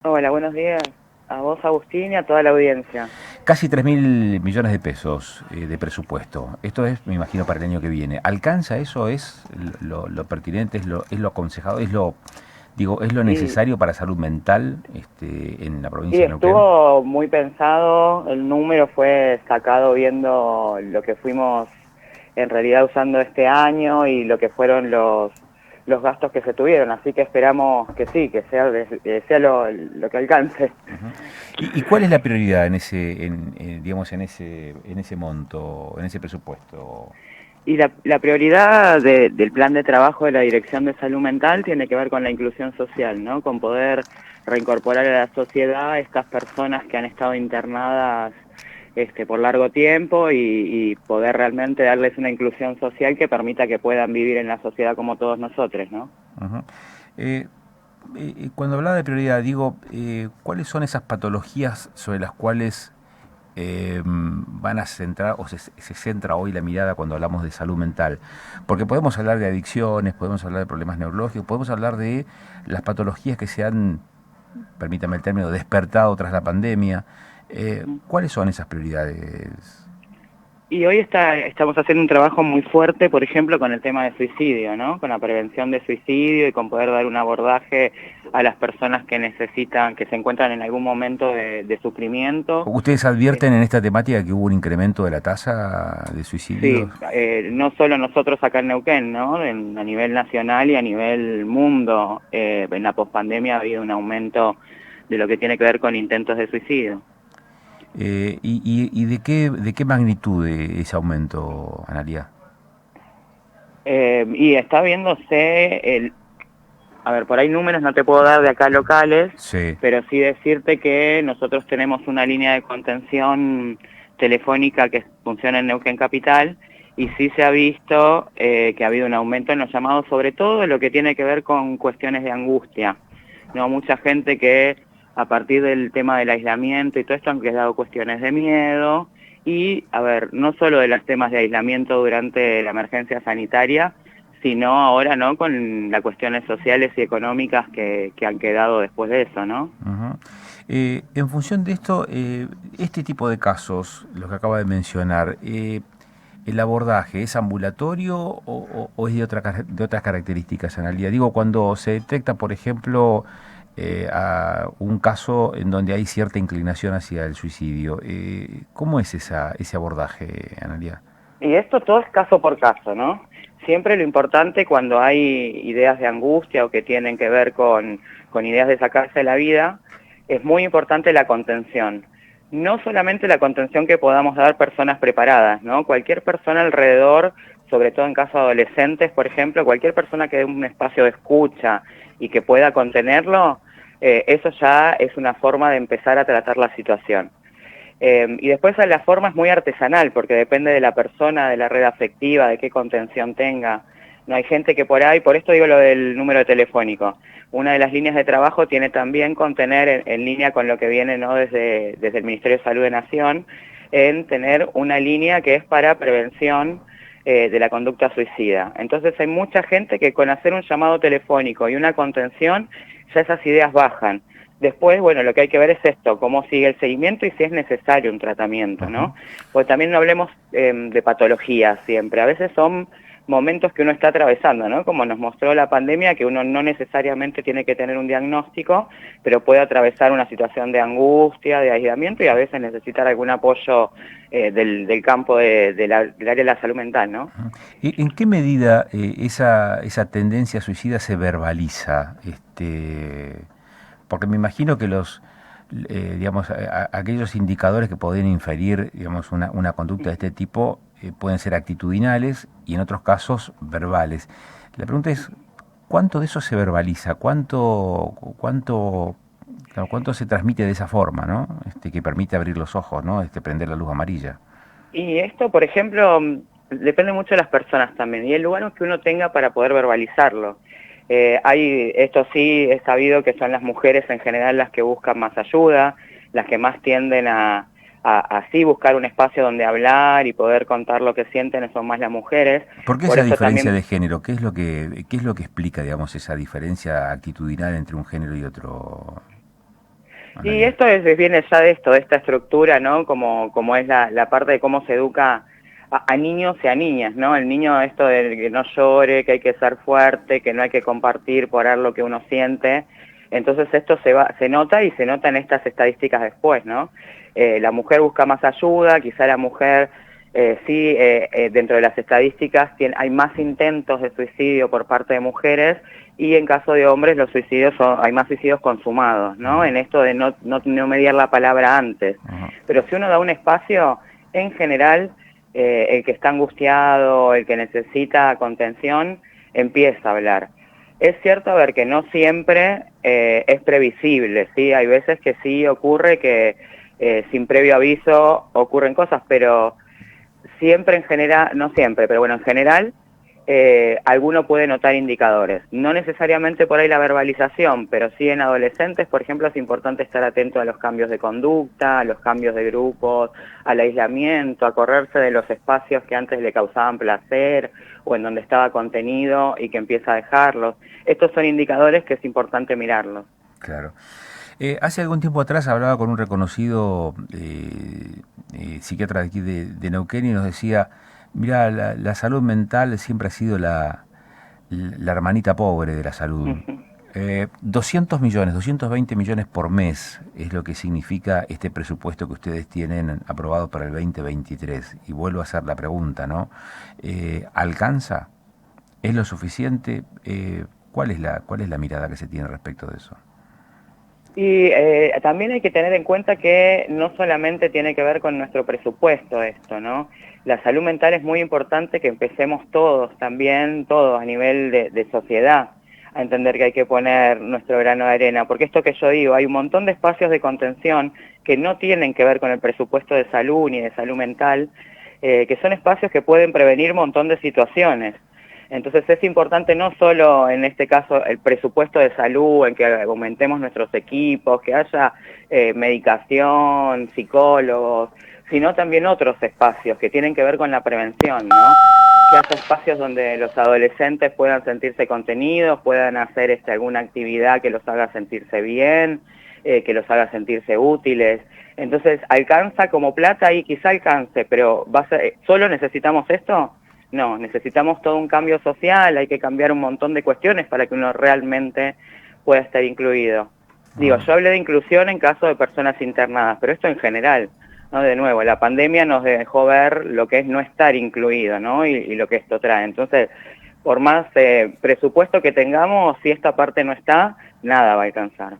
Hola, buenos días a vos, Agustín, y a toda la audiencia. Casi 3.000 millones de pesos de presupuesto. Esto es, me imagino, para el año que viene. ¿Alcanza eso? ¿Es lo pertinente? ¿Es lo aconsejado? ¿Es lo Y, necesario para salud mental en la y provincia de Neuquén? estuvo muy pensado, el número fue sacado viendo lo que fuimos en realidad usando este año y lo que fueron los gastos que se tuvieron, así que esperamos que sí, que sea lo que alcance. Ujú. ¿Y cuál es la prioridad digamos, en ese monto, en ese presupuesto? Y la prioridad del plan de trabajo de la Dirección de Salud Mental tiene que ver con la inclusión social, ¿no? Con poder reincorporar a la sociedad a estas personas que han estado internadas por largo tiempo y poder realmente darles una inclusión social que permita que puedan vivir en la sociedad como todos nosotros, ¿no? Ujú. Eh, Cuando hablaba de prioridad, digo, ¿cuáles son esas patologías sobre las cuales van a centrar o se centra hoy la mirada cuando hablamos de salud mental? Porque podemos hablar de adicciones, podemos hablar de problemas neurológicos, podemos hablar de las patologías que se han, permítame el término, despertado tras la pandemia. ¿Cuáles son esas prioridades? Y hoy estamos haciendo un trabajo muy fuerte, por ejemplo, con el tema de suicidio, ¿no? Con la prevención de suicidio y con poder dar un abordaje a las personas que necesitan, que se encuentran en algún momento de sufrimiento. ¿Ustedes advierten en esta temática que hubo un incremento de la tasa de suicidios? Sí, no solo nosotros acá en Neuquén, ¿no? A nivel nacional y a nivel mundo, en la pospandemia ha habido un aumento de lo que tiene que ver con intentos de suicidio. ¿Y de qué magnitud ese aumento, Analia? Y está viéndose a ver, por ahí números no te puedo dar de acá locales, Sí. pero sí decirte que nosotros tenemos una línea de contención telefónica que funciona en Neuquén Capital y sí se ha visto que ha habido un aumento en los llamados, sobre todo en lo que tiene que ver con cuestiones de angustia. No, mucha gente que a partir del tema del aislamiento y todo esto han quedado cuestiones de miedo y, a ver, no solo de los temas de aislamiento durante la emergencia sanitaria, sino ahora, ¿no? Con las cuestiones sociales y económicas que han quedado después de eso, ¿no? Ujú. En función de esto, este tipo de casos, los que acaba de mencionar, ¿el abordaje es ambulatorio o es de otras características, Analia? Digo, cuando se detecta, por ejemplo, a un caso en donde hay cierta inclinación hacia el suicidio, ¿cómo es ese abordaje, Analia? Y esto todo es caso por caso, ¿no? Siempre lo importante cuando hay ideas de angustia o que tienen que ver con ideas de sacarse la vida, es muy importante la contención. No solamente la contención que podamos dar personas preparadas, ¿no? Cualquier persona alrededor, sobre todo en casos de adolescentes, por ejemplo, cualquier persona que dé un espacio de escucha y que pueda contenerlo, eso ya es una forma de empezar a tratar la situación. Y después la forma es muy artesanal, porque depende de la persona, de la red afectiva, de qué contención tenga. No hay gente que por ahí, por esto digo lo del número telefónico. Una de las líneas de trabajo tiene también contener en línea con lo que viene, ¿no? desde el Ministerio de Salud de Nación, en tener una línea que es para prevención de la conducta suicida. Entonces hay mucha gente que con hacer un llamado telefónico y una contención, ya esas ideas bajan. Después, bueno, lo que hay que ver es esto, cómo sigue el seguimiento y si es necesario un tratamiento, Ujú. ¿no? Porque también no hablemos de patologías siempre, a veces son momentos que uno está atravesando, ¿no? Como nos mostró la pandemia, que uno no necesariamente tiene que tener un diagnóstico, pero puede atravesar una situación de angustia, de aislamiento y a veces necesitar algún apoyo del campo del área de la salud mental, ¿no? ¿En qué medida esa tendencia suicida se verbaliza? Porque me imagino que digamos, aquellos indicadores que podrían inferir, digamos, una conducta de este tipo pueden ser actitudinales y en otros casos verbales. La pregunta es, ¿cuánto de eso se verbaliza? ¿Cuánto se transmite de esa forma, ¿no? Que permite abrir los ojos, ¿no? Prender la luz amarilla. Y esto, por ejemplo, depende mucho de las personas también, y el lugar que uno tenga para poder verbalizarlo. Esto sí es sabido que son las mujeres en general las que buscan más ayuda, las que más tienden a así buscar un espacio donde hablar y poder contar lo que sienten, son más las mujeres. ¿Por qué Por esa eso diferencia también. de género? ¿Qué es lo que explica, digamos, esa diferencia actitudinal entre un género y otro? Y esto viene ya de esto, de esta estructura, ¿no? Como es la parte de cómo se educa a niños y a niñas, ¿no? El niño, esto de que no llore, que hay que ser fuerte, que no hay que compartir por ahí lo que uno siente. Entonces esto se nota y se nota en estas estadísticas después, ¿no? La mujer busca más ayuda, quizá la mujer dentro de las estadísticas hay más intentos de suicidio por parte de mujeres, y en caso de hombres los suicidios hay más suicidios consumados, ¿no? En esto de no mediar la palabra antes. Pero si uno da un espacio, en general, el que está angustiado, el que necesita contención, empieza a hablar. Es cierto, a ver, que no siempre es previsible, ¿sí? Hay veces que sí ocurre que sin previo aviso ocurren cosas, pero siempre en general, no siempre, pero bueno, en general, alguno puede notar indicadores. No necesariamente por ahí la verbalización, pero sí en adolescentes, por ejemplo, es importante estar atento a los cambios de conducta, a los cambios de grupos, al aislamiento, a correrse de los espacios que antes le causaban placer o en donde estaba contenido y que empieza a dejarlos. Estos son indicadores que es importante mirarlos. Claro. Hace algún tiempo atrás hablaba con un reconocido psiquiatra de aquí de Neuquén y nos decía, mira, la salud mental siempre ha sido la hermanita pobre de la salud. 200 millones, 220 millones por mes es lo que significa este presupuesto que ustedes tienen aprobado para el 2023. Y vuelvo a hacer la pregunta, ¿no? ¿Alcanza? ¿Es lo suficiente? ¿Cuál es la mirada que se tiene respecto de eso? Y también hay que tener en cuenta que no solamente tiene que ver con nuestro presupuesto esto, ¿no? La salud mental es muy importante que empecemos todos también, todos a nivel de sociedad, a entender que hay que poner nuestro grano de arena, porque esto que yo digo, hay un montón de espacios de contención que no tienen que ver con el presupuesto de salud ni de salud mental, que son espacios que pueden prevenir un montón de situaciones. Entonces es importante no solo en este caso el presupuesto de salud, en que aumentemos nuestros equipos, que haya medicación, psicólogos, sino también otros espacios que tienen que ver con la prevención, ¿no? Que haya espacios donde los adolescentes puedan sentirse contenidos, puedan hacer alguna actividad que los haga sentirse bien, que los haga sentirse útiles. Entonces, ¿alcanza como plata? Y quizá alcance, pero ¿solo necesitamos esto? No, necesitamos todo un cambio social, hay que cambiar un montón de cuestiones para que uno realmente pueda estar incluido. Digo, yo hablé de inclusión en caso de personas internadas, pero esto en general, ¿no? De nuevo, la pandemia nos dejó ver lo que es no estar incluido, ¿no? Y lo que esto trae. Entonces, por más presupuesto que tengamos, si esta parte no está, nada va a alcanzar.